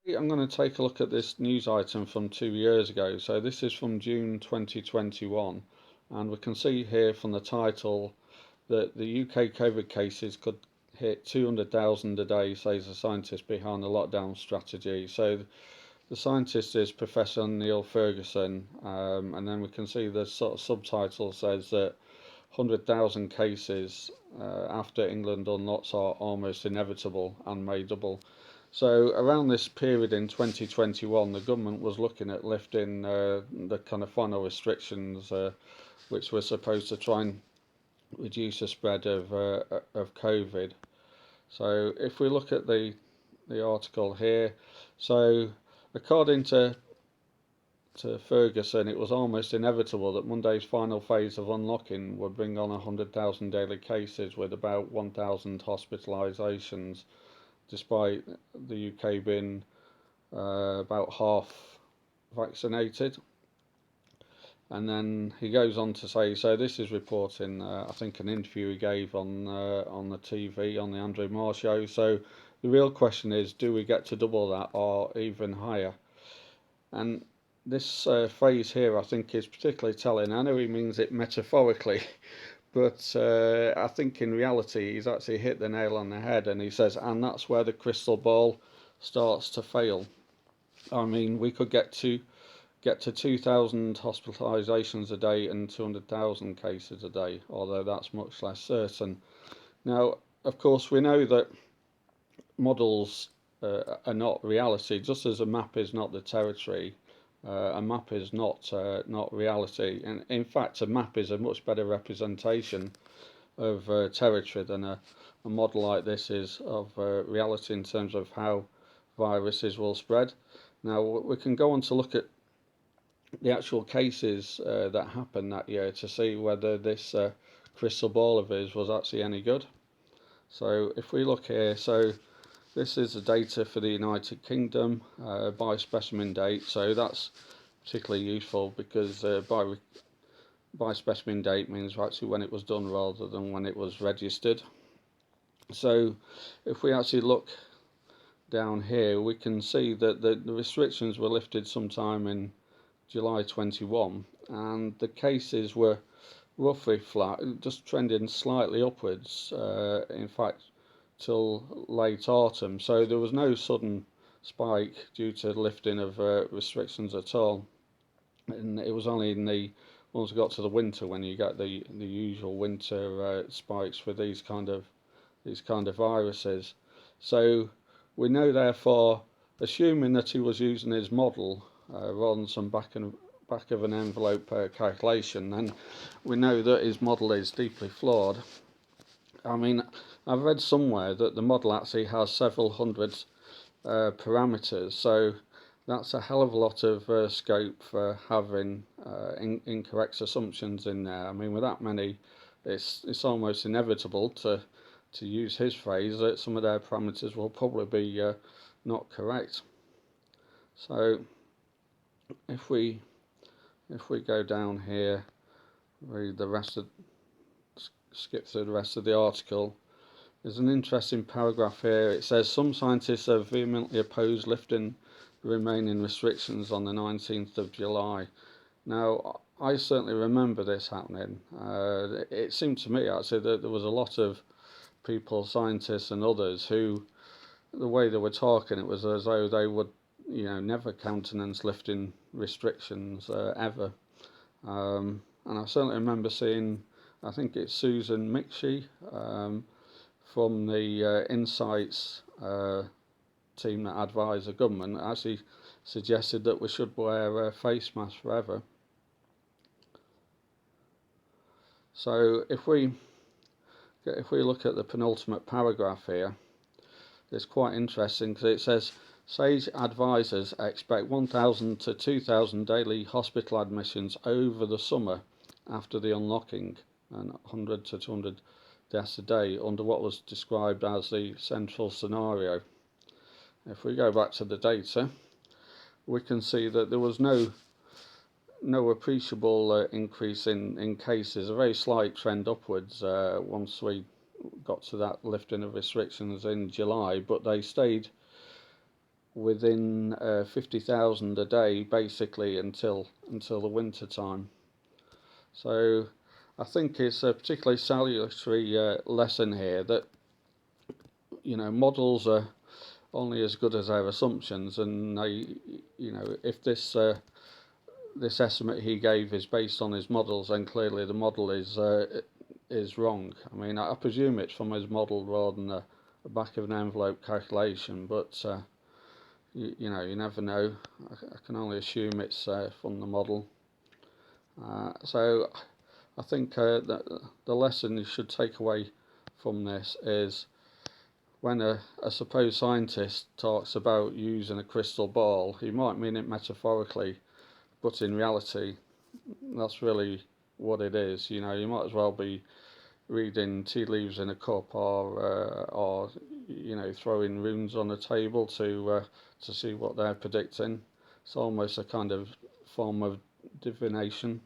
I'm going to take a look at this news item from 2 years ago. So this is from June 2021, and we can see here from the title that the UK COVID cases could hit 200,000 a day, says the scientist behind the lockdown strategy. So the scientist is Professor Neil Ferguson, and then we can see the sort of subtitle says that 100,000 cases after England unlocks are almost inevitable and may double. So around this period in 2021, the government was looking at lifting the kind of final restrictions, which were supposed to try and reduce the spread of COVID. So if we look at the article here, so according to Ferguson, it was almost inevitable that Monday's final phase of unlocking would bring on 100,000 daily cases with about 1,000 hospitalisations, despite the UK being about half vaccinated. And then he goes on to say, so this is reporting, I think, an interview he gave on the TV on the Andrew Marr show. So the real question is, do we get to double that or even higher? And this phrase here, I think, is particularly telling. I know he means it metaphorically, but I think in reality he's actually hit the nail on the head. And he says, and that's where the crystal ball starts to fail. I mean, we could get to 2,000 hospitalisations a day and 200,000 cases a day, although that's much less certain. Now, of course, we know that models are not reality, just as a map is not the territory. A map is not reality, and in fact, a map is a much better representation of territory than a model like this is of reality in terms of how viruses will spread. Now, we can go on to look at the actual cases that happened that year to see whether this crystal ball of his was actually any good. So if we look here, so this is the data for the United Kingdom by specimen date. So that's particularly useful because by specimen date means actually when it was done rather than when it was registered. So if we actually look down here, we can see that the restrictions were lifted sometime in July 21, and the cases were roughly flat, just trending slightly upwards, in fact, till late autumn. So there was no sudden spike due to lifting of restrictions at all. And it was only in once we got to the winter when you get the usual winter spikes for these kind of viruses. So we know, therefore, assuming that he was using his model rather than some back of an envelope calculation, then we know that his model is deeply flawed. I mean, I've read somewhere that the model actually has several hundred parameters, so that's a hell of a lot of scope for having incorrect assumptions in there. I mean, with that many, it's almost inevitable to use his phrase that some of their parameters will probably be not correct. So if we go down here, read the rest of skip through the rest of the article. There's an interesting paragraph here. It says some scientists have vehemently opposed lifting the remaining restrictions on the 19th of July. Now, I certainly remember this happening. It seemed to me actually that there was a lot of people, scientists and others, who, the way they were talking, it was as though they would, never countenance lifting restrictions ever. And I certainly remember seeing, I think it's Susan Micshey from the Insights team that advised the government, actually suggested that we should wear face masks forever. So if we look at the penultimate paragraph here, it's quite interesting because it says SAGE advisors expect 1,000 to 2,000 daily hospital admissions over the summer after the unlocking, and 100 to 200 deaths a day under what was described as the central scenario. If we go back to the data, we can see that there was no appreciable increase in cases, a very slight trend upwards once we got to that lifting of restrictions in July, but they stayed within 50,000 a day, basically until the winter time. So I think it's a particularly salutary lesson here that models are only as good as their assumptions, and if this estimate he gave is based on his models, then clearly the model is wrong. I mean, I presume it's from his model rather than a back of an envelope calculation, but you never know. I can only assume it's from the model. So I think that the lesson you should take away from this is when a supposed scientist talks about using a crystal ball, he might mean it metaphorically, but in reality, that's really what it is. You might as well be reading tea leaves in a cup, or throwing runes on a table to see what they're predicting. It's almost a kind of form of divination.